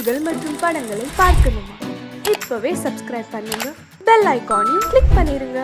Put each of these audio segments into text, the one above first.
செய்திகள் மற்றும் படங்களை பார்க்கணுமா? இப்பவே சப்ஸ்கிரைப் பண்ணுங்க, பெல் ஐகானையும் கிளிக் பண்ணிருங்க.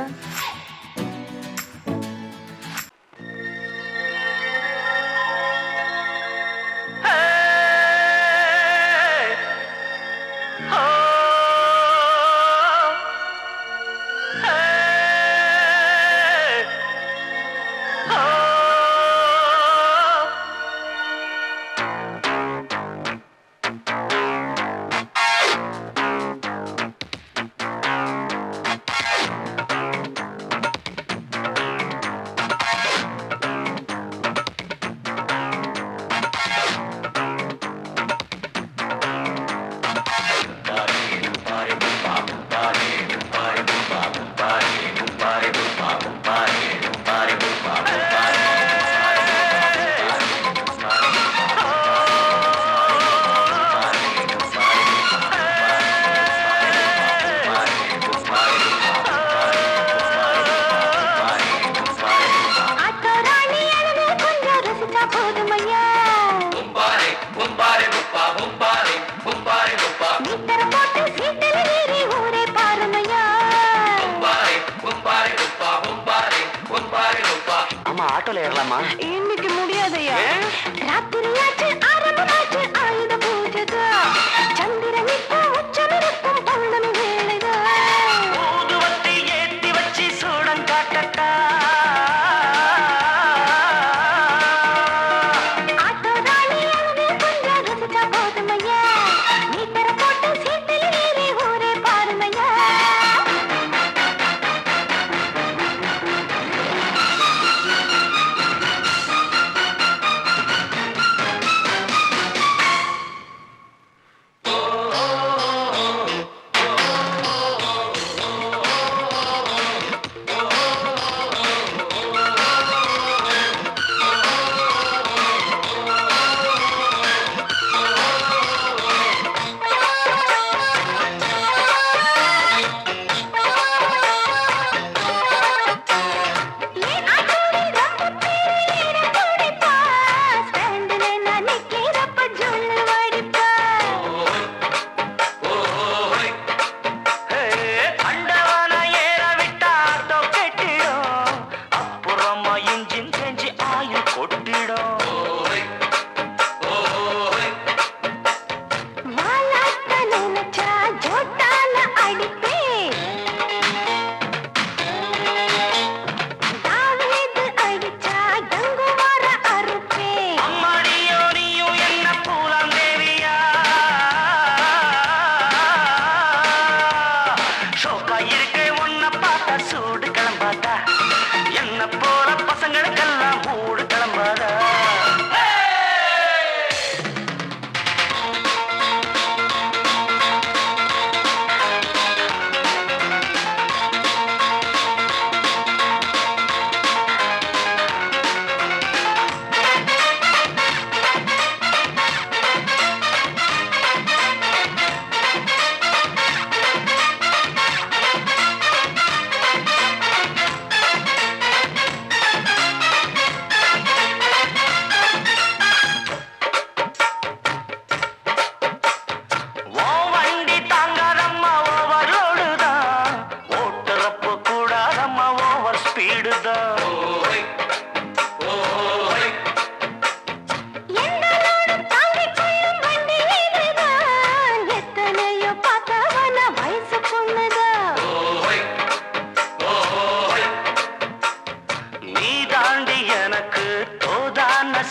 ஆட்டோல ஏறலாமா? இன்னைக்கு முடியாதையா? ராத்திரியாச்சு ஆரம்பமாச்சு ஆயுத பூஜைதா. சந்திரன் இப்போ உச்சமிருக்கும் பௌர்ணமி வேளைதா. ஊதுவத்தி ஏத்தி வச்சு சூடம் காட்டட்டா. ஆட்டோ ராணி அங்கே கொஞ்சம் ருசிச்சா போதுமையா. மீட்டரை போட்டு சீட்டில் ஏறி ஊரே பாருமையா. சூடு கிளம்பாதா, என்ன போல பசங்களுக்கெல்லாம் மூடு கிளம்பாதா.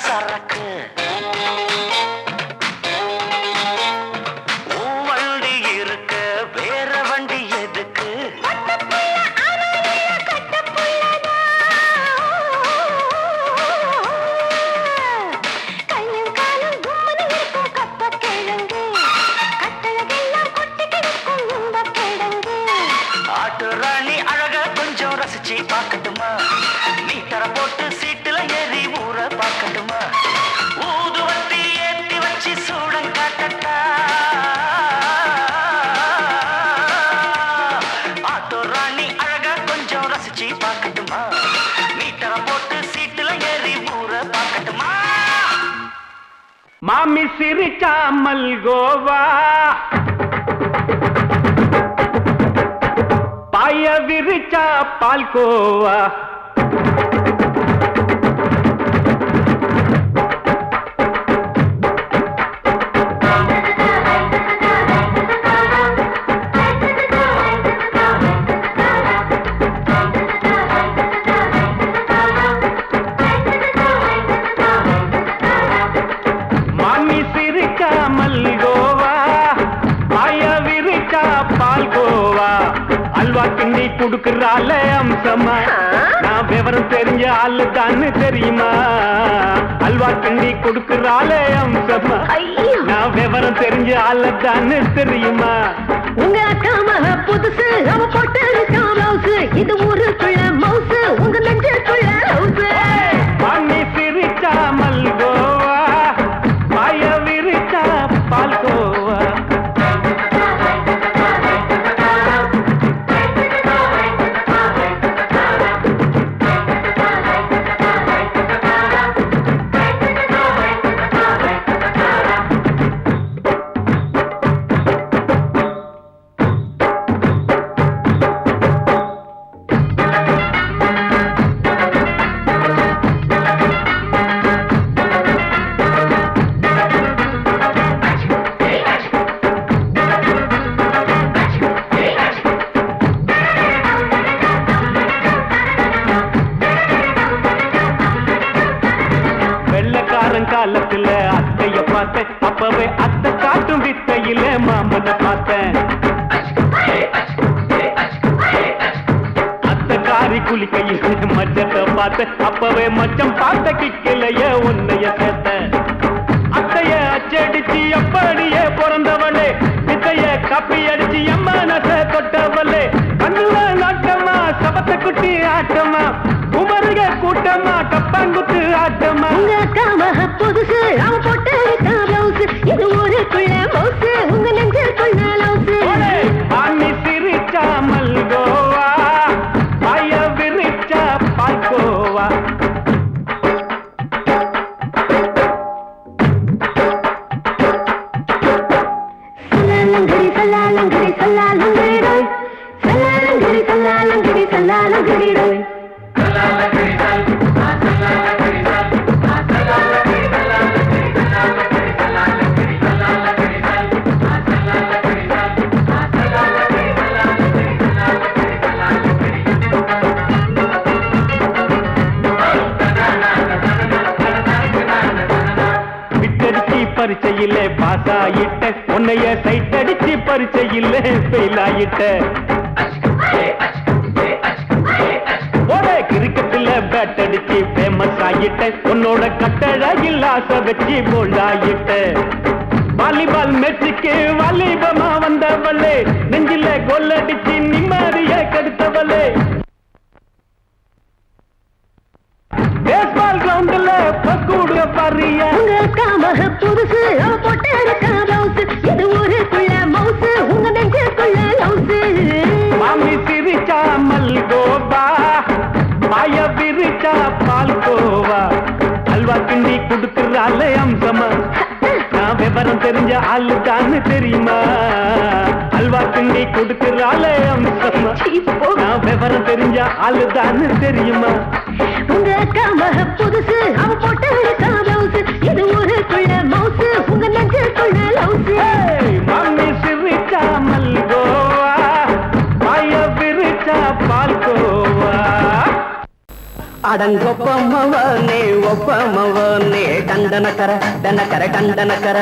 சரக்கு வண்டி இருக்கு, வேற வண்டி எதுக்கு? ஆட்டு ராணி அழக கொஞ்சம் ரசிச்சு பார்க்கட்டுமா? மீட்டரை போட்டு சீட்டுல ஏறி ஊற பார்க்கட்டுமா? ஊதுவத்தி ஏத்தி வச்சு சூடம் காட்டட்டா. ஆட்டோ ராணி அழக கொஞ்சம் ரசிச்சு பார்க்கட்டுமா? மீட்டரை போட்டு சீட்டுல ஏறி ஊற பார்க்கட்டுமா? மாமி சிரிச்சா மல்கோவா பாய விரிச்சா பால்கோவா கிண்டி குடுக்கறால அம்சமா நான் விவரம் தெரிஞ்ச ஆளு தான்னு தெரியுமா அல்வா கிண்டி குடுக்கறால அம்சமா நான் விவரம் தெரிஞ்ச ஆளு தான்னு தெரியுமா உங்க அக்காம புதுசு அவ போட்டு மவுசு இது ஊருக்குள்ள மவுசு உங்க நெஞ்சுக்குள்ள ஹவுசு பாண்டி சிரிச்சா மல்கோவா பாய விரிச்சா பால்கோவா காலத்துல அத்தைய பார்த்தேன் அப்பவே அத்தை காட்டும் வித்தையில மாமனை பார்த்தேன் அத்தை காரி குளிக்கையில் மச்சத்தை பார்த்தேன் அப்பவே மச்சம் பார்த்த கிக்கலைய உன்னைய சேர்த்த அத்தைய அச்சடிச்சு அப்படியே பிறந்தவளே வித்தைய கப்பி அடிச்சு எம்மனச தொட்டவளே கண்ணுல நாட்டமா சபத்தை குட்டி ஆட்டமா உமருக கூட்டமா கப்பாங்குத்து ஆட்டமா புதுசு அவ போட்டு மவுசு இது ஊருக்குள்ள மவுசு உங்க நெஞ்சுக்குள்ள லவுசு பாண்டி சிரிச்சா மல்கோவா பாய விரிச்சா பால்கோவா சல்லாலங்கடி சல்லாலங்கடி சல்லாலங்கடி டோய் சல்லாலங்கடி சல்லாலங்கடி சல்லாலங்கடி டோய் பரிச்சையிலே பாஸ் ஆயிட்ட உன்னைய சைட் அடிச்சு பரிச்சையிலே ஃபெயில் ஆயிட்ட கிரிக்கெட்ல பேட் அடிச்சு ஃபேமஸ் ஆயிட்ட உன்னோட கட்டழகில் ஆசை வச்சு போல்ட் ஆயிட்ட வாலிபால் மேட்சுக்கு வாலிபமா வந்தவளே நெஞ்சில கோல் அடிச்சு நிம்மதிய கெடுத்தவளே பேஸ்பால் கிரவுண்ட்ல பக்கூடுற பாரியா புதுசு அவ போட்டு மவுசு இது ஊருக்குள்ள மவுசு உங்க நெஞ்சுக்குள்ள லவுசு மாமி சிரிச்சா மல்கோவா பாய விரிச்சா பால்கோவா அல்வா கிண்டி குடுக்கறால அம்சமா நான் விவரம் தெரிஞ்ச ஆளு தான்னு தெரியுமா அல்வா கிண்டி குடுக்கறால அம்சமா நான் விவரம் தெரிஞ்ச ஆளு தான்னு தெரியுமா உங்க அக்காம புதுசு அவ போட்டு மவுசு இது ஊருக்குள்ள மவுசு உங்க நெஞ்சுக்குள்ள லவுசு மாமி சிரிச்சா மல்கோவா பாய விரிச்சா பால்கோவா அடங்கொப்பமவனே ஒப்பமவனே டண்டனக்கர டனக்கர டண்டனக்கர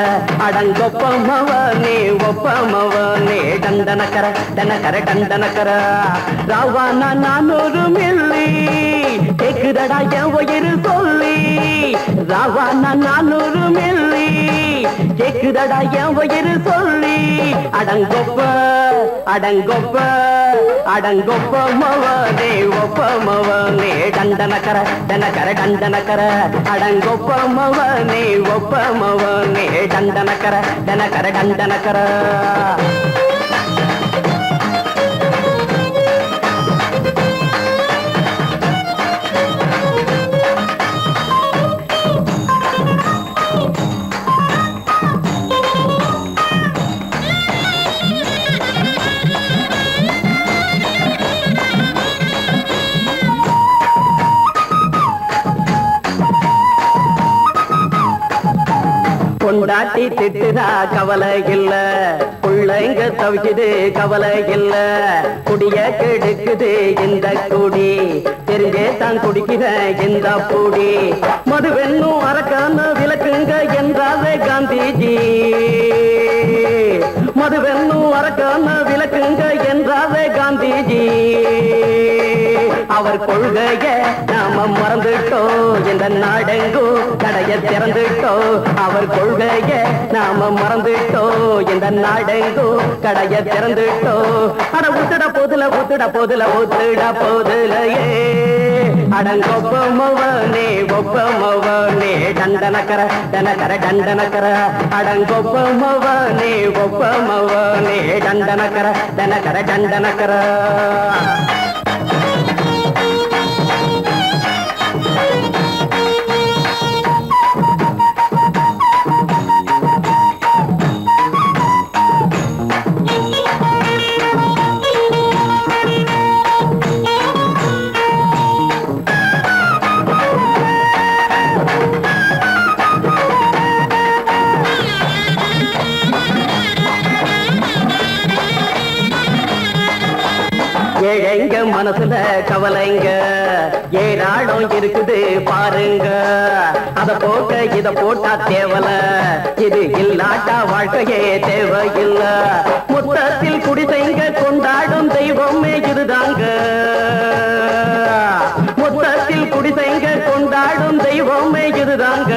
அடங்கொப்பமவனே ஒப்பமவனே டண்டனக்கர டனக்கர டண்டனக்கர ராவான 400 மில்லி கேக்குதடா என் உயிர் சொல்லி ராவான 400 மில்லி கேக்குதடா என் உயிர் சொல்லி அடங்கொப்ப அடங்கொப்ப அடங்கொப்பமவனே ஒப்பமவனே டண்டனக்கர டனக்கர டண்டனக்கர அடங்கொப்பமவனே ஒப்பமவனே டண்டனக்கர டனக்கர டண்டனக்கர பொண்டாட்டி திட்டுதா கவலை இல்ல, புள்ளைங்க தவிக்குது கவலை இல்ல, குடிய கெடுக்குது இந்த குடி, தெரிஞ்சே தான் குடிக்கிற இந்த பூடி, மதுவென்னும் அரக்கான விளக்குங்க என்றாவே காந்திஜி, மதுவென்னும் அரக்கான விளக்குங்க என்றாவே காந்திஜி. அவர் கொள்கைய நாம மறந்துட்டோம், இந்த நாடெங்கும் கடைய திறந்துட்டோம். அவர் கொள்கைய நாம மறந்துட்டோம், இந்த நாடெங்கும் கடைய திறந்துட்டோம். அட ஊத்துட போதுல ஊத்துட போதுல ஊத்துட போதுலையே, அடங்கொப்பமவனே ஒப்பமவனே டண்டனக்கர டனக்கர டண்டனக்கர, அடங்கொப்பமவனே ஒப்பமவனே டண்டனக்கர டனக்கர டண்டனக்கர. ஏழைங்க மனசுல கவலைங்க ஏராளம் இருக்குது பாருங்க, அத போக்க இத போட்டா தேவல, இது இல்லாட்டா வாழ்க்கையே தேவையில்ல. மொத்தத்தில் குடிசைங்க கொண்டாடும் தெய்வமே இதுதாங்க, மொத்தத்தில் குடிசைங்க கொண்டாடும் தெய்வமே இதுதாங்க.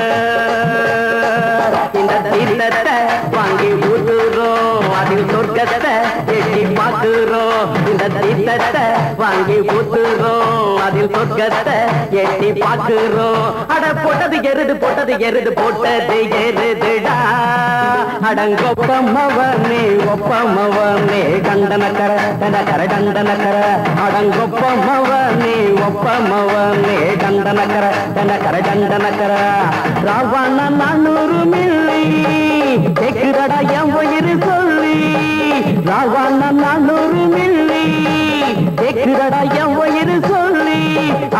இந்த தீர்த்தத்தை வாங்கி ஊத்துறோம், அதில் சொர்க்கத்தை எட்டி பார்க்கிறோம். இந்த தீர்த்தத்தை வாங்கி ஊத்துறோம், அதில் சொர்க்கத்தை எட்டி பார்க்கிறோம். அட போட்டது எருது போட்டது எருது போட்டது எருதுடா, அடங்கொப்பமவனே ஒப்பமவனே டண்டனக்கர டனக்கர டண்டனக்கர, அடங்கொப்பமவனே ஒப்பமவனே டண்டனக்கர டனக்கர டண்டனக்கர. ராவண 400 மில்லி கேக்குதடா என் உயிர் சொல்லி, ராவண 400 மில்லி கேக்குதடா என் உயிர் சொல்லி,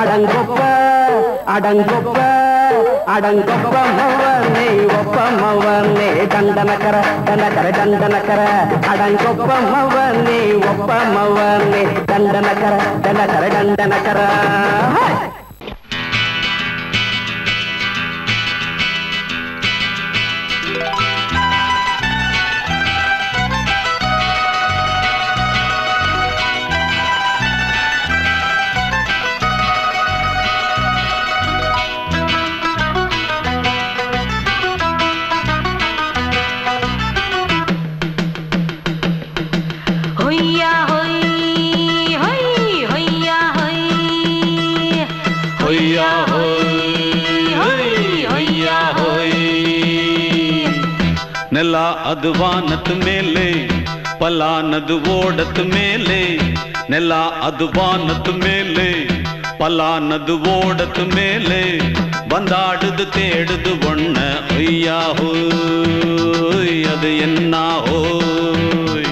அடங்கொப்ப அடங்கொப்ப அடங்கொப்பமவனே ஒப்பமவனே டண்டனக்கர டனக்கர டண்டனக்கர, அடங்கொப்பமவனே ஒப்பமவனே டண்டனக்கர டனக்கர டண்டனக்கர. ஹொய்யா ஹொய் ஹொய் ஹொய்யா ஹொய் ஹொய்யா ஹொய் ஹொய்யா ஹொய். ನೆಲ ಅದು ವಾನದ ಮೇಲೆ, ಪಲಾನದು ಓಡದ ಮೇಲೆ, ನೆಲ ಅದು ವಾನದ ಮೇಲೆ, ಪಲಾನದು ಓಡದ ಮೇಲೆ, ಬಂದಾಡುದು தேடுது ஒண்ண ஒய்யா ஹோய், அது என்ன ஹோய்.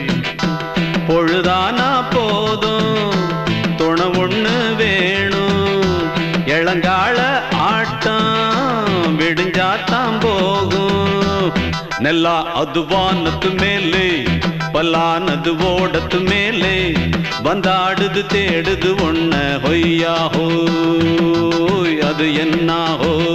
பொழுதானா போதும் துணை ஒண்ணு வேணும், இளங்கால ஆட்டம் விடுஞ்சாத்தான் போகும். ನೆಲ ಅದು ವಾನದ ಮೇಲೆ, ಪಲಾನದು ಓಡದ ಮೇಲೆ, ಬಂದಾಡುದು தேடுது ஒண்ண ஒய்யா ஹோய், அது என்ன ஹோய்.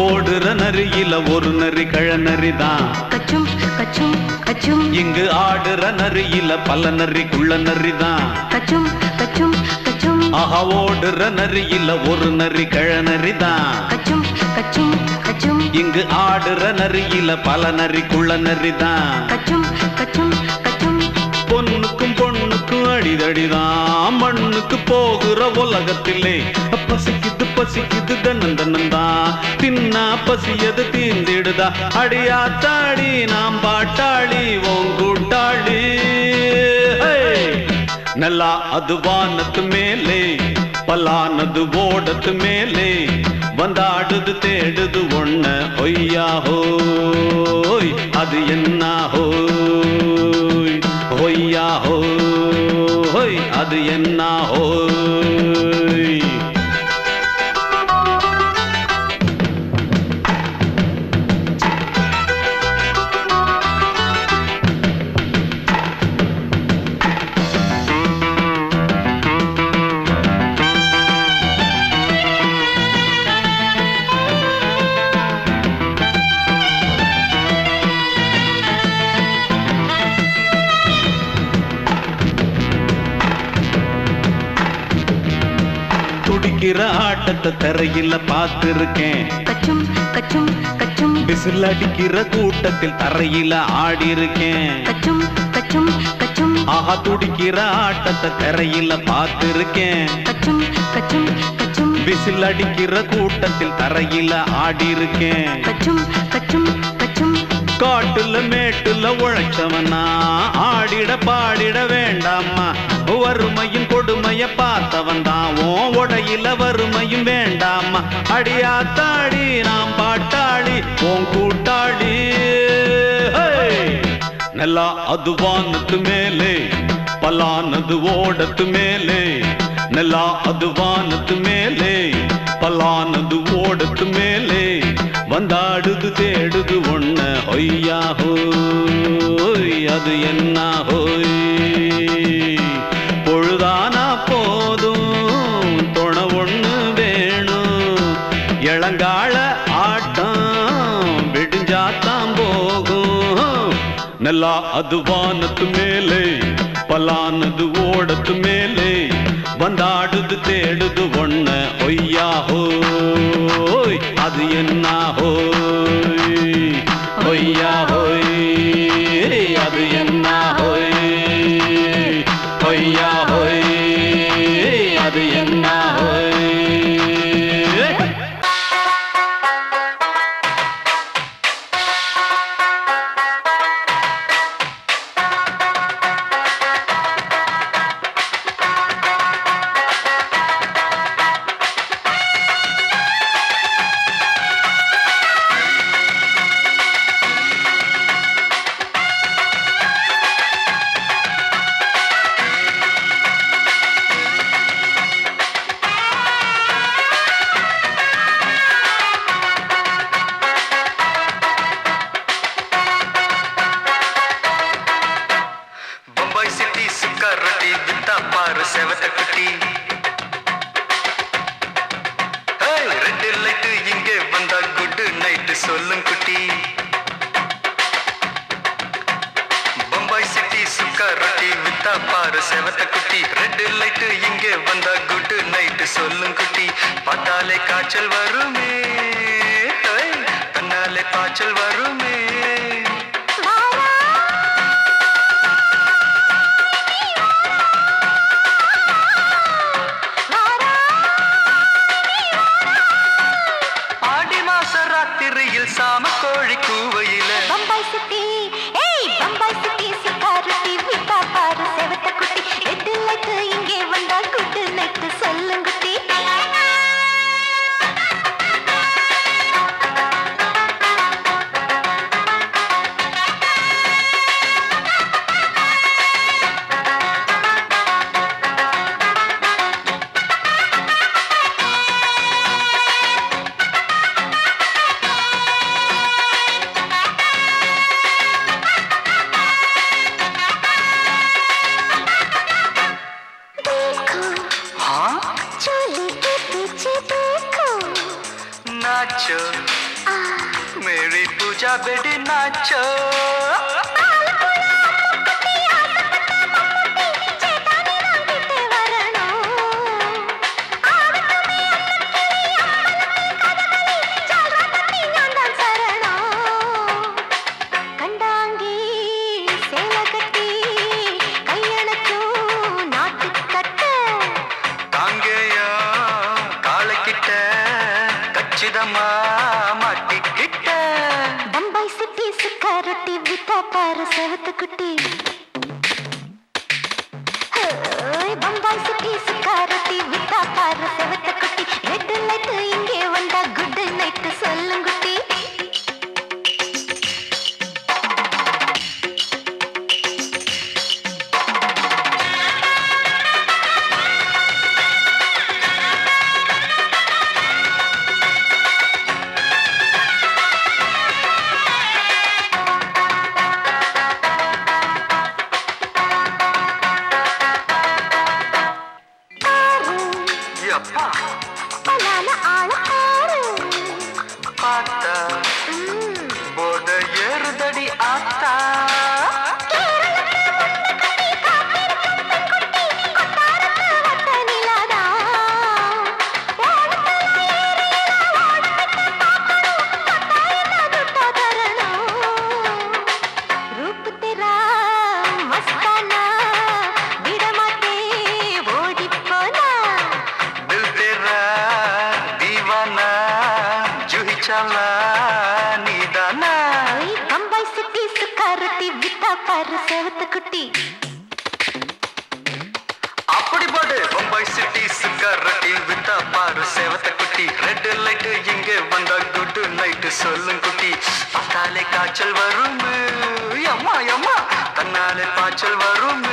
ஓடுற நரியில ஒரு நரி கழநரிதான், கச்சும் கச்சும் கச்சும். இங்கு ஆடுற நரியில பல நரி குள்ள நரிதான், கச்சும் கச்சும் கச்சும். ஆஹா ஓடுற நரியில ஒரு நரி கழநரிதான், கச்சும் கச்சும் கச்சும். இங்கு ஆடுற நரியில பல நரி குள்ள நரிதான். கச்சும் கச்சும் கச்சும். பொண்ணுக்கும் பொண்ணுக்கும் அடி அடிதடிதான் மண்ணுக்கு போகிற உலகத்திலே பசிக்குது பசிக்குது தன்னந்தனந்தான் தின்னா பசியது தீந்திடுதா அடியாத்தாடி நாம் பாட்டாளி ஓங்கூட்டாளி நல்லா அது வானத்து மேலே பலானது ஓடத்து மேலே வந்தாடுது தேடுது ஒண்ண ஒய்யா ஹோய் அது என்ன ஹோய் ஒய்யா ஹோய் அது என்ன ஹோய் துடிக்கிற ஆட்டத்தை தரையில பார்த்திருக்கேன் கச்சும் கச்சும் கச்சும் விசில் அடிக்கிற கூட்டத்தில் தரையில ஆடி இருக்கேன் கச்சும் கச்சும் கச்சும் ஆஹா துடிக்கிற ஆட்டத்தை தரையில பார்த்திருக்கேன் கச்சும் கச்சும் கச்சும் விசில் அடிக்கிற கூட்டத்தில் தரையில ஆடி இருக்கேன் கச்சும் கச்சும் கச்சும் காட்டுல மேட்டுல உழைச்சவனா ஆடிட பாடிட வேண்டாமா வறுமையின் கொடுமைய பார்த்தவன் தான் உடையில வறுமையும் வேண்டாமா அடியாத்தாடி நாம் பாட்டாளி உன் கூட்டாளி நல்லா அது வானத்து மேலே பலானது ஓடத்து மேலே நல்லா அது வானத்து மேலே பலானது ஓடத்து மேலே வந்தாடுது தேடுது ஒண்ண ஒய்யா ஹோய் அது என்ன ஹோய் பொழுதானா போதும் துணை ஒண்ணு வேணும் இளங்கால ஆட்டம் விடிஞ்சாத்தான் போகும் நல்லா அது வானத்து மேலே பலானது ஓடத்து மேலே வந்தாடுது தேடுது ஒண்ண ஒய்யா ஹோய் அது என்ன ஹோய் ஒய்யா ஹோய் அது என்ன ஹோய் ஒய்யா ஹோய் அது என்ன ஹோய் செவத்த குட்டி ரெண்டு லைட்டு இங்கே வந்தா குட் நைட்டு சொல்லும் குட்டி பம்பாய் சிட்டி சுக்கா ரொட்டி வித்தா பாரு செவத்த குட்டி ரெண்டு லைட்டு இங்கே வந்தா குட் நைட்டு சொல்லும் குட்டி பார்த்தாலே காய்ச்சல் வருமே தன்னாலே பாய்ச்சல் வருமே சாம கோழி கூவையில பம்பாய் சிட்டி பம்பாய் சிட்டி சிக்காரட்டி விட்டா பாரு செவத்த குட்டி ரெட்டு லைட்டு இங்கே வந்தா குட் நைட்டு சொல்லுங்க குட்டி नाचो मेरी पूजा बेटी नाचो கண்டாங்கி சேல கட்டி கையணக்கும் ஏமா மாட்டிக்கிட்ட பம்பாய் சிட்டி சுக்கா ரொட்டி வித்தா பாரு செவத்து குட்டி பம்பாய் சிட்டி சுக்கா ரொட்டி வித்தா பாரு செவத்து குட்டி ரெட் லைட் இங்கே வந்தா குட் நைட் சொல்லுங்குட்டி அப்பா பலான ஆள ஆறு பார்த்தா போத ஏறுதடி ஆத்தா குட்டி அப்படி போடு பம்பாய் சிட்டி சுக்கரட்டி வித்தா பாரு சேவத்த குட்டி ரெட் லைட் இங்கே வந்தா குட் நைட் சொல்லும் குட்டி பார்த்தாலே காய்ச்சல் வரும் அம்மா அம்மா தன்னாலே பாய்ச்சல் வரும்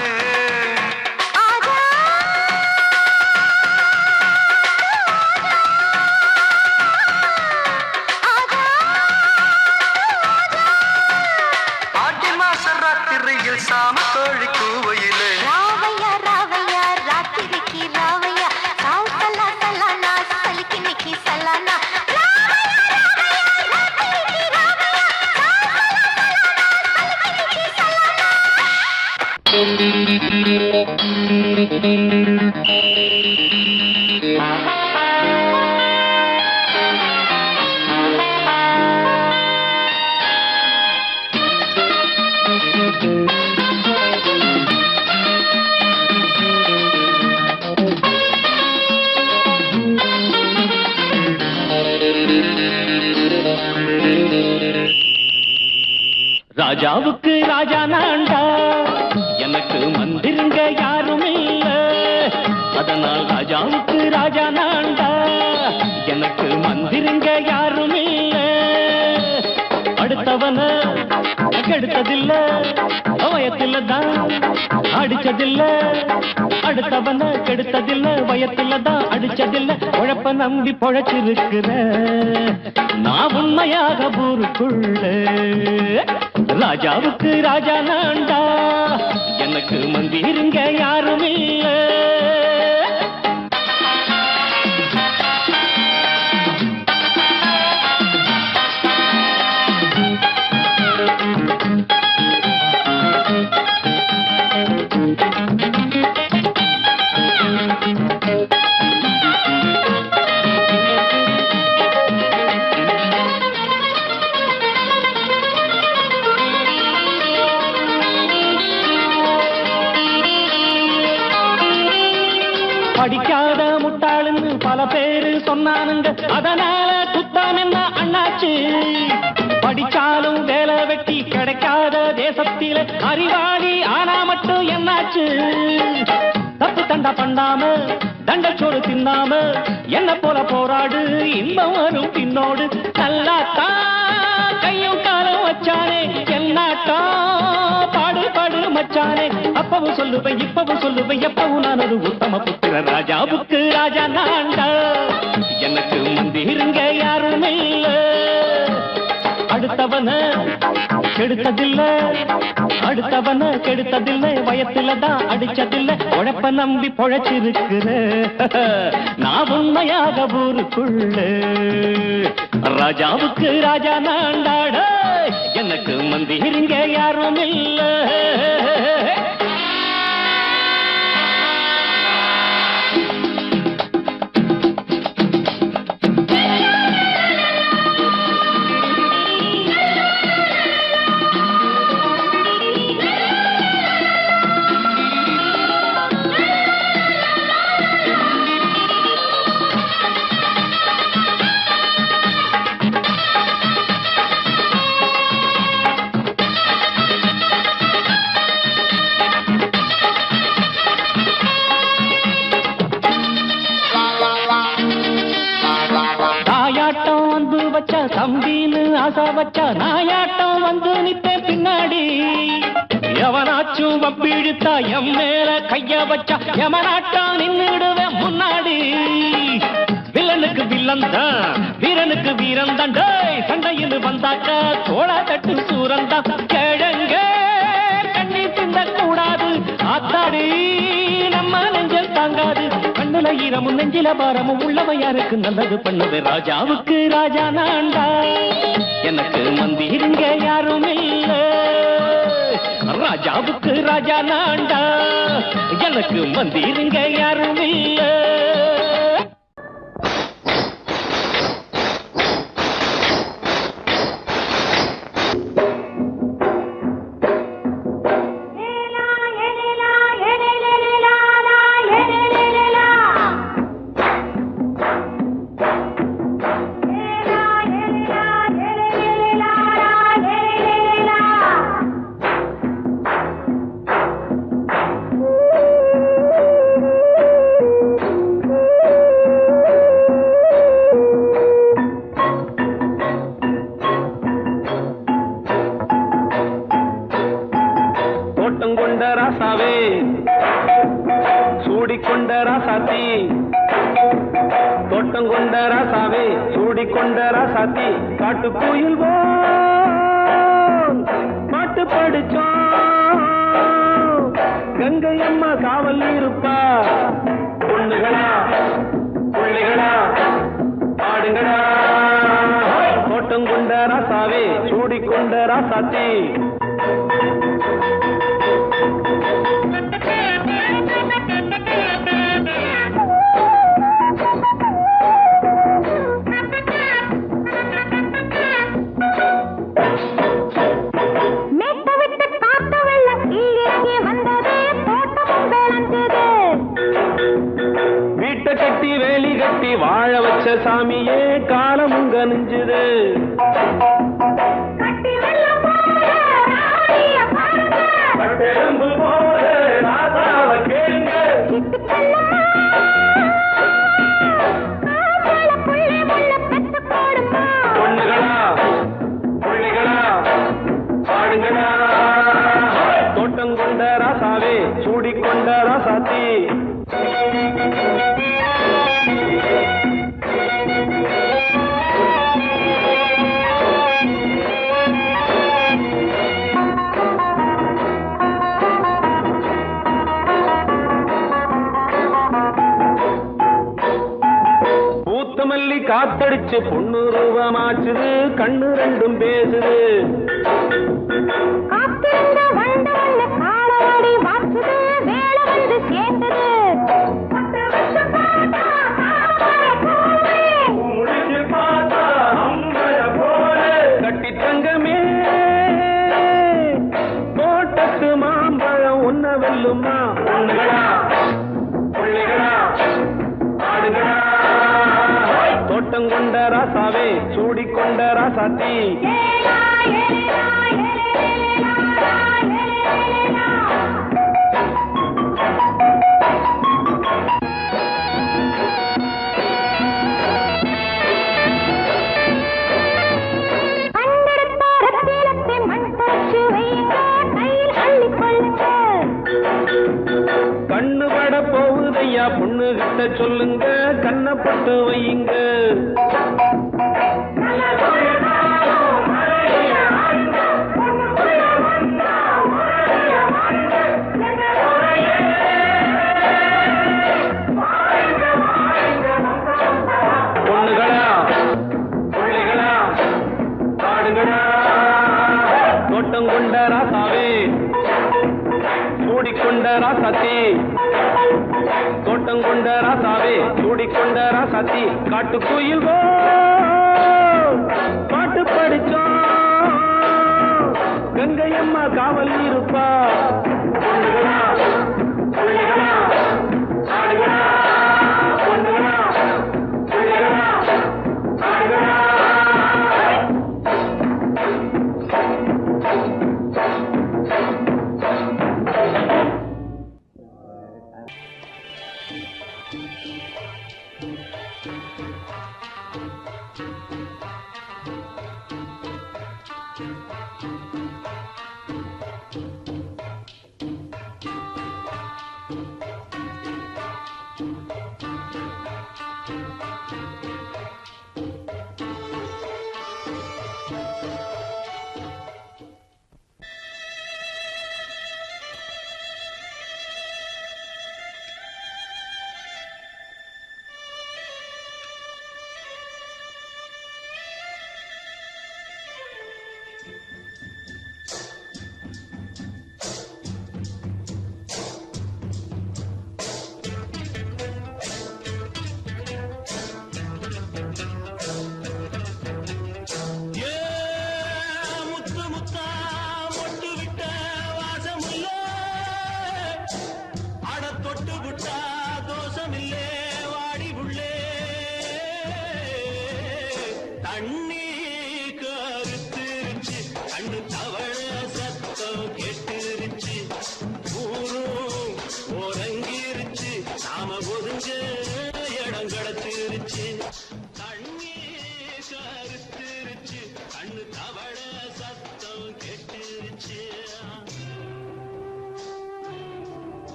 சாம கோழி கூவையிலே ராவையா ராவையா ராத்திரிக்கு ராவையா சாவு சல்லா சல்லானா சலிக்கு நிக்கி சல்லானா ராஜாவுக்கு ராஜா நான்டா எனக்கு மந்திருங்க யாரும் இல்ல அதனால் ராஜாவுக்கு ராஜா நான்டா எனக்கு மந்திருங்க யாரும் இல்ல அடுத்தவன கெடுத்ததில்ல வயத்துல தான் அடிச்சதில்ல அடுத்தவன கெடுத்ததில்ல வயத்துல தான் அடிச்சதில்ல உழப்ப நம்பி பொழைச்சிருக்கிற நான் உண்மையாக ஊருக்குள்ள ராஜாவுக்கு ராஜா நான்டா எனக்கு மந்திருங்க யாரும் இல்ல படிக்காத முட்டாளுன்னு பல பேரு சொன்னானுங்க அதனால குத்தாம் என்ன அண்ணாச்சு படிச்சாலும் வேலை வெட்டி கிடைக்காத தேசத்தில அறிவாளி ஆனா மட்டும் என்னாச்சு தப்பு தண்டா பண்ணாம தண்டச்சோறு தின்னாம என்ன போல போராடு இன்பம் வரும் பின்னோடு நல்லாத்தான் கையும் காலம் வச்சானே என்னாட்டா பாடு பாடு மச்சானே அப்பவும் சொல்லுவேன் இப்பவும் சொல்லுவேன் எப்பவும் நான் ஒரு உத்தம புத்திர ராஜாவுக்கு ராஜா நான்டா எனக்கு மந்திருங்க யாரும் இல்ல அடுத்தவன கெடுத்ததில்ல அடுத்தவன கெடுத்ததில்ல வயத்துல தான் அடிச்சதில்ல உழைப்ப நம்பி பொழைச்சிருக்கிற நான் உண்மையாக ஊருக்குள்ள ராஜாவுக்கு ராஜா நான்டாட எனக்கு மந்திருங்க யாரும் இல்ல வச்சா தம்பின்னு ஆசா வச்சா நாயாட்டம் வந்து நிப்பேன் பின்னாடி எவனாச்சும் வப்பிழுத்தா எம் மேல கைய வச்சா எவனாட்டம் நின்னுடுவேன் முன்னாடி வில்லனுக்கு வில்லன் தான் வீரனுக்கு வீரன் தான் சண்டையில் வந்தாக்க தோள தட்டு சூரன் தான் கிழங்க கண்ணி திந்த கூடாது ஆத்தாடி நம்ம நெஞ்சல் தாங்காது கண்ணுல ஈரமும் நெஞ்சில பாரமும் உள்ளவ யாருக்கு நல்லது பண்ணுது ராஜாவுக்கு ராஜா நான்டா எனக்கு மந்திருங்க யாரும் இல்ல ராஜாவுக்கு ராஜா நான்டா எனக்கு மந்திருங்க யாரும் இல்ல காட்டுக்குயில் பாட்டு படிச்சோம் கங்கை அம்மா காவல் இருப்பா பொண்ணுகளா பிள்ளைகளா ஆடுங்களா தோட்டம் கொண்ட ராசாவே சூடிக்கொண்ட ராசாத்தி வாழ வச்ச சாமியே காலமுங்க நெஞ்சுது பொண்ணுகளா பிள்ளைகளா பாடுங்களா தோட்டம் கொண்ட ராசாவே சூடிக்கொண்ட ராசாத்தி காத்தடிச்சு பொண்ணு ரூபமாச்சுது கண்ணு ரெண்டும் பேசுது கட்டி தங்கமே தோட்டத்து மாம்பழம் உன்ன வெல்லுமா பொண்ணுகளா பிள்ளைகளா ஆடுகளா தோட்டம் கொண்ட ராசாவே சூடிக்கொண்ட ராசாத்தி கண்ணு பட போகுதையா பொண்ணு கிட்ட சொல்லுங்க கண்ணப்பட்டு வையுங்க பொண்ணுகளா பிள்ளைகளா ஆடுகளா தோட்டம் கொண்ட ராசாவே சூடிக்கொண்ட ராசாத்தி தோட்டம் கொண்ட ராசாவே சூடிக்கொண்ட ராசாத்தி காட்டுக்குயில் பாட்டு படிச்சோம் கங்கை அம்மா காவல் இருப்பா பொண்ணுகளா பிள்ளைகளா ஆடுகளா பொண்ணுகளா பிள்ளைகளா ஆடுகளா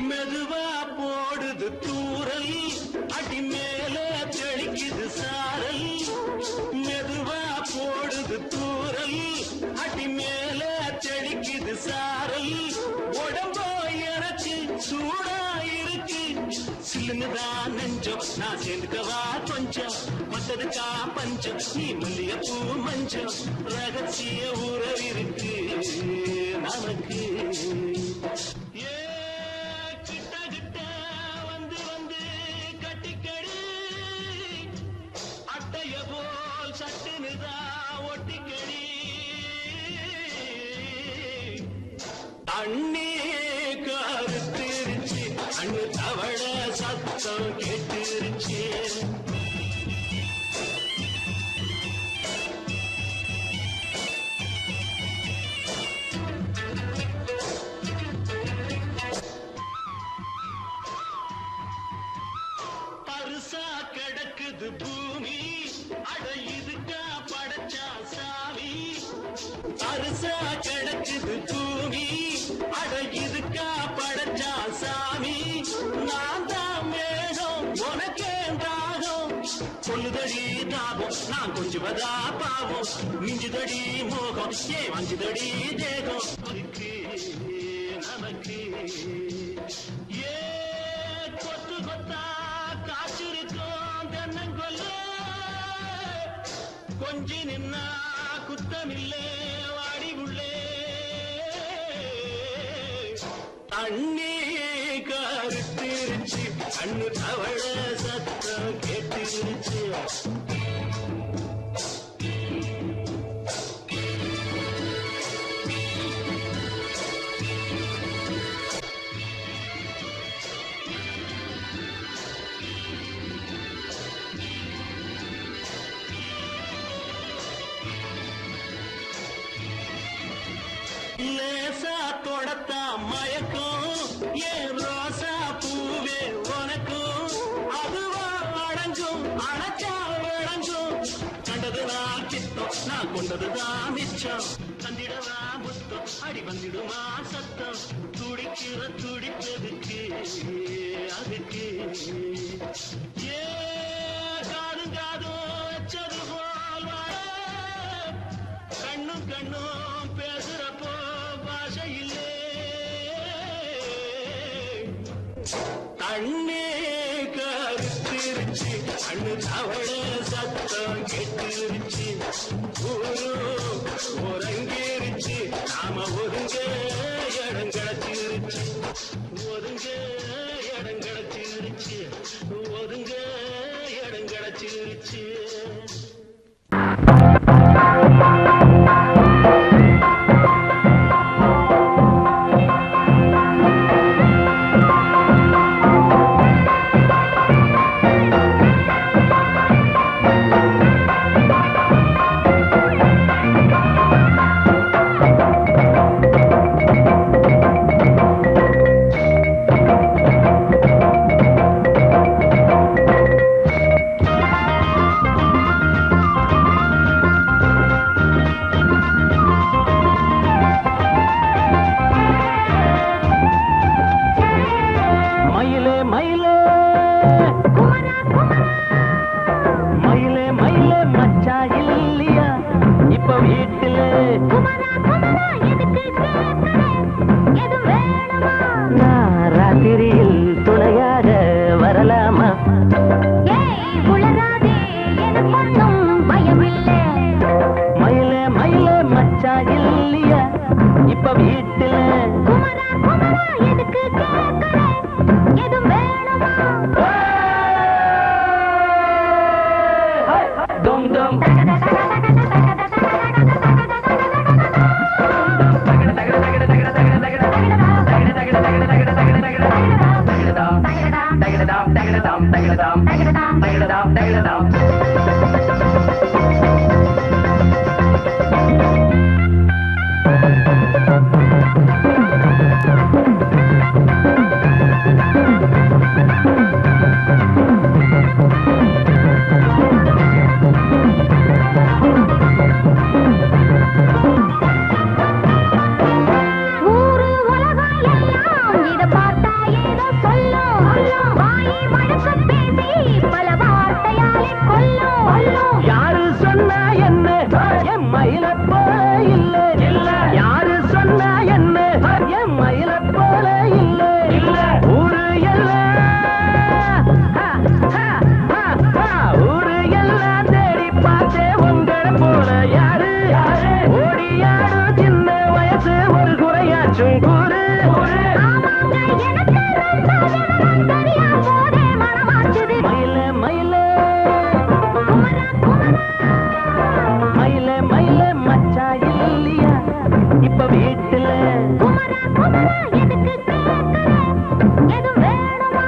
மெதுவா போடுது தூரல் அடி மேல தெளிக்குது சாரல் மெதுவா போடுது தூரல் அடி மேல தெளிக்குது சாரல் உடம்போ எனக்கு சூடா இருக்கு சில்லுதான் நெஞ்சம் நான் சேர்ந்துக்கவா கொஞ்சம் மத்ததுக்கா பஞ்சம் நீ மல்லிகைப்பூ மஞ்சம் ரகசிய உறவிருக்கு நமக்கு அண்ணே கருத்திருச்சு அண்ணு தவள சத்தம் கேட்டுருச்சு பருசா கிடக்குது பூமி அட இதுக்கா படைச்சா சாமி பருசா கிடக்குது பூமி அட இதுக்கா படைச்சா சாமி நான் தான் மேகம் உனக்கே தாகம் சொல்லுதடி தாபம் நான் கொஞ்சுவதா பாவம் மிஞ்சுதடி மோகம் ஏன் வஞ்சுதடி தேகம் இருக்கு நமக்கு ஏ கொத்து கொத்தா காற்றிருக்கும் தென்னங்கொல்ல கொஞ்சி நின்னா குத்தமில்லே வாடி உள்ளே அண்ணே கருத்திருச்சு அண்ணு தவள சத்தம் கேட்டுருச்சு லேசா தொடத்தா மயக்கும் ஏன் ரோசா பூவே உனக்கும் அதுவா அடைஞ்சும் அணைச்சா விளைஞ்சும் கண்டது நான் சித்தம் நான் கொண்டதுதான் மிச்சம் தந்திடவா புத்தம் அடி வந்திடுமா சத்தம் துடிக்கிற துடிப்பதுக்கு அதுக்கு ஏ காதும் காதும் வச்சது போல் வாழ கண்ணும் கண்ணும் பேசுறப்போ பாஷை இல்லே தண்ணே கருத்திருச்சு அண்ணு தவள சத்தம் கெட்டிருச்சு ஊரு உறங்கிருச்சு நாம ஒதுங்க இடம் கிடச்சிருச்சு ஒதுங்க இடம் கிடச்சிருச்சு ஒதுங்க இடம் கிடச்சிருச்சு ஏய் உளராதே எனக்கொன்னும் பயமில்லை மயிலே மயிலே மச்சா இல்லையா இப்ப வீட்டுல குமரா குமரா எதுக்கு கேட்கற எது வேணுமா டும் டும் ஊரு உலகம் எல்லாம் இத பார்த்தா ஏதோ சொல்லும் வாயை மடக்க பேசி பல வார்த்தையாலே கொல்லும் யாரு சொன்னா என்ன என் மயில போல இல்ல யாரு சொன்னா என்ன என் மயில போல இல்ல ஊரு எல்லாம் ஊரு எல்லாம் தேடி பார்த்தே உங்களை போல யாரு ஓடியாடும் சின்ன வயசு ஒரு குறையாச்சும் கூறு ஆமாங்க எனக்கு ரொம்ப விவரம் தெரியாம போதே மனமாச்சுது மயில மயில குமரா குமரா மயில மயில மச்சா இல்லையா இப்ப வீட்டுல குமரா குமரா எதுக்கு கேட்கற எது வேணுமா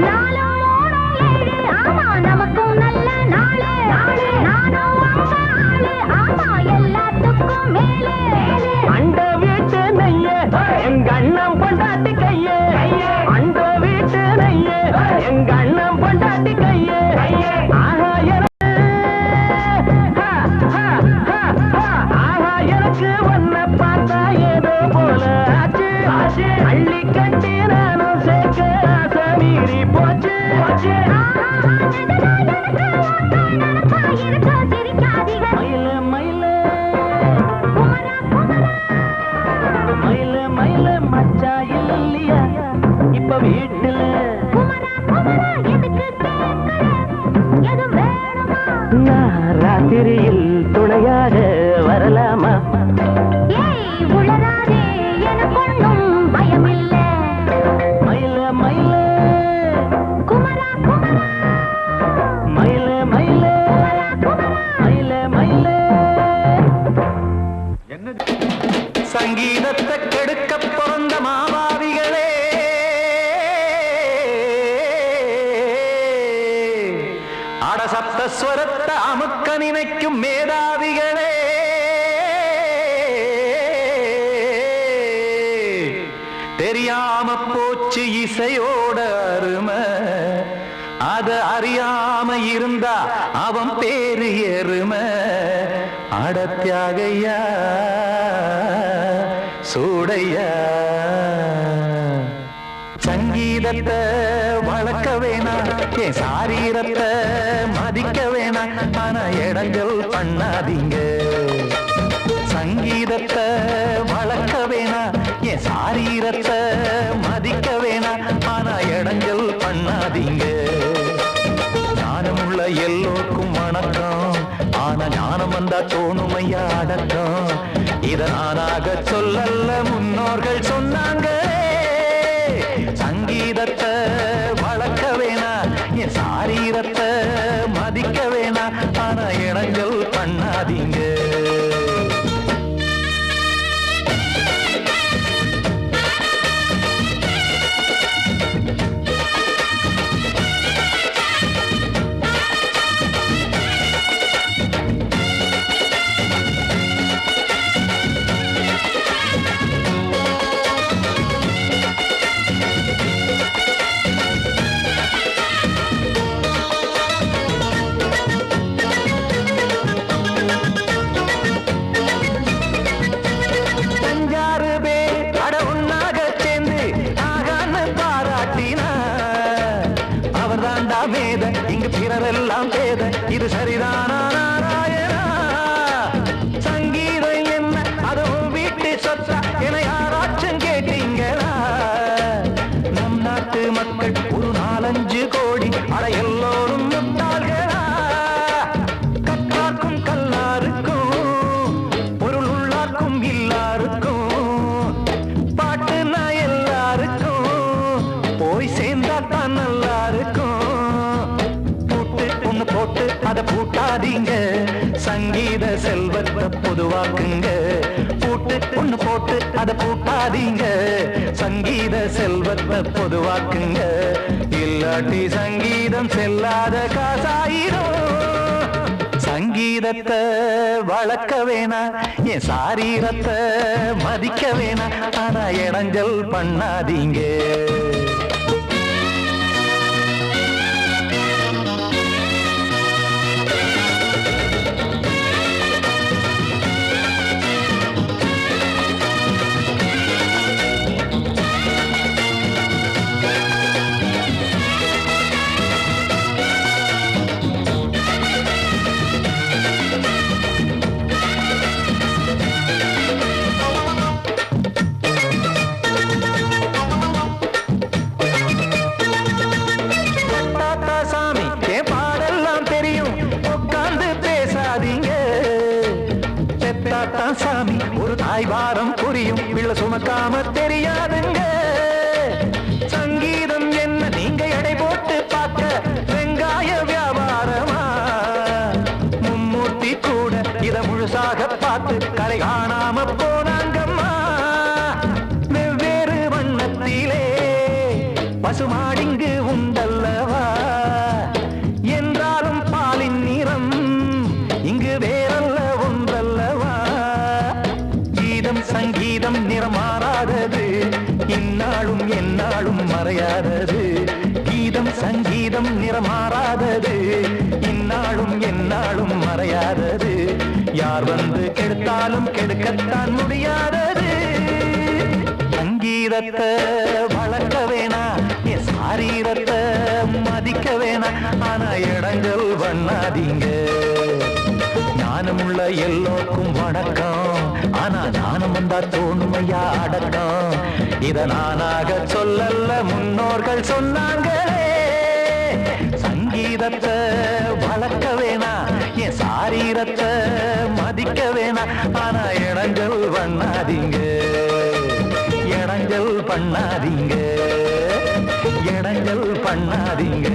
நாளும் மூணும் ஏழு ஆமா நமக்கும் நல்ல நாளு நானும் அம்மா ஆளு ஆமா எல்லாத்துக்கும் மேலே அண்ட வீட்டு நெய்ய எங்க அண்ணன் பொண்டாட்டி கையே அண்ட வீட்டு நெய்ய எங்க அண்ணன் பொண்டாட்டி கையே ஆஹா எனக்கு ஒன்ன பார்த்தா ஏதோ போல ஆச்சு அள்ளி கட்டி நானும் சேர்க்க ஆசை மீறி போச்சு மயில மயில மயில மயில மச்சா இல்லையா இப்ப வீட்டுல நான் ராத்திரியில் துணையாக வரலாமா மயில மயில மயில மயில மயில மயில சங்கீதத்தை கெடுக்க பிறந்த மாவாதிகளே அடசப்தஸ்வரத்தை அமுக்க நினைக்கும் மேதாவிகளே தெரியாம போச்சு இசையோட அருமை அது அறியாம இருந்தா அவன் பேரு எருமை அடத்தியாகையா சூடையா சங்கீதத்தை வளர்க்க வேணாம் என் சாரீரத்தை மதிக்க வேணாம் ஆனா இடங்கள் பண்ணாதீங்க சங்கீதத்தை வளர்க்க வேணாம் என் சாரீரத்தை மதிக்க வேணாம் ஆனா இடங்கள் பண்ணாதீங்க ஞானமுள்ள எல்லோருக்கும் வணக்கம் ஆனா ஞானம் வந்தா தோணுமையா அடக்கம் இத நானாக சொல்லல்ல முன்னோர்கள் சொன்னாங்க சங்கீதத்தை வளர்க்க வேணா என் சாரீரத்தை மதிக்க வேணா ஆனா இடங்கள் பண்ணாதீங்க சொத்தா என யாராச்சும் கேட்டீங்களா? நம் நாட்டு மக்கள் ஒரு 4-5 கோடி, அட எல்லோரும் முட்டாள்களா? கற்றார்க்கும் கல்லாருக்கும் பொருள் உள்ளார்க்கும் இல்லாருக்கும் பாட்டுனா எல்லாருக்கும் போய் சேர்ந்தா தான் நல்லா இருக்கும். பூட்டு ஒண்ணு போட்டு அதை பூட்டாதீங்க, சங்கீத செல்வத்தை பொதுவாக்குங்க. பூட்டு ஒண்ணு போட்டு அதை பூட்டாதீங்க, சங்கீத செல்வத்தை பொதுவாக்குங்க. இல்லாட்டி சங்கீதம் செல்லாத காசாயிரும். சங்கீதத்தை வளர்க்க வேணா, என் சாரீரத்தை மதிக்க வேணா, ஆனா இடைஞ்சல் பண்ணாதீங்க. சாமி என் பாடெல்லாம் தெரியும், உட்கார்ந்து பேசாதீங்க. பெத்தாத்தா சாமி ஒரு தாய் வாரம் புரியும், பிள்ளை சுமக்காம தெரியாதுங்க. சங்கீதம் என்ன நீங்க எடை போட்டு பார்க்க வெங்காய வியாபாரமா? மும்மூர்த்தி கூட இத முழுசாக பார்த்து கரை காணாம போனாங்கம்மா. வெவ்வேறு வண்ணத்திலே பசுமாடிங்கு உண்டல்லவா, என்றாலும் பாலின் நிறம் இங்கு வேறல்ல ஒன்றல்லவா. கீதம் சங்கீதம் நிறம் மாறாதது, இந்நாளும் எந்நாளும் மறையாதது. கீதம் சங்கீதம் நிறம் மாறாதது, இந்நாளும் எந்நாளும் மறையாதது. யார் வந்து கெடுத்தாலும் கெடுக்கத்தான் முடியாதது. சங்கீதத்தை வளர்க்க வேணா, என் சாரீரத்தை மதிக்க வேணா, ஆனா இடங்கள் பண்ணாதீங்க. ஞானமுள்ள எல்லோருக்கும் வணக்கம், ஆனா ஞானம் வந்தா தோணுமையா அடக்கம். இத நானாக சொல்லல்ல, முன்னோர்கள் சொன்னாங்களே. சங்கீதத்தை வளர்க்க வேணா, என் சாரீரத்தை மதிக்க வேணா, ஆனா இடங்கள் பண்ணாதீங்க. இடங்கள் பண்ணாதீங்க, இடங்கள் பண்ணாதீங்க.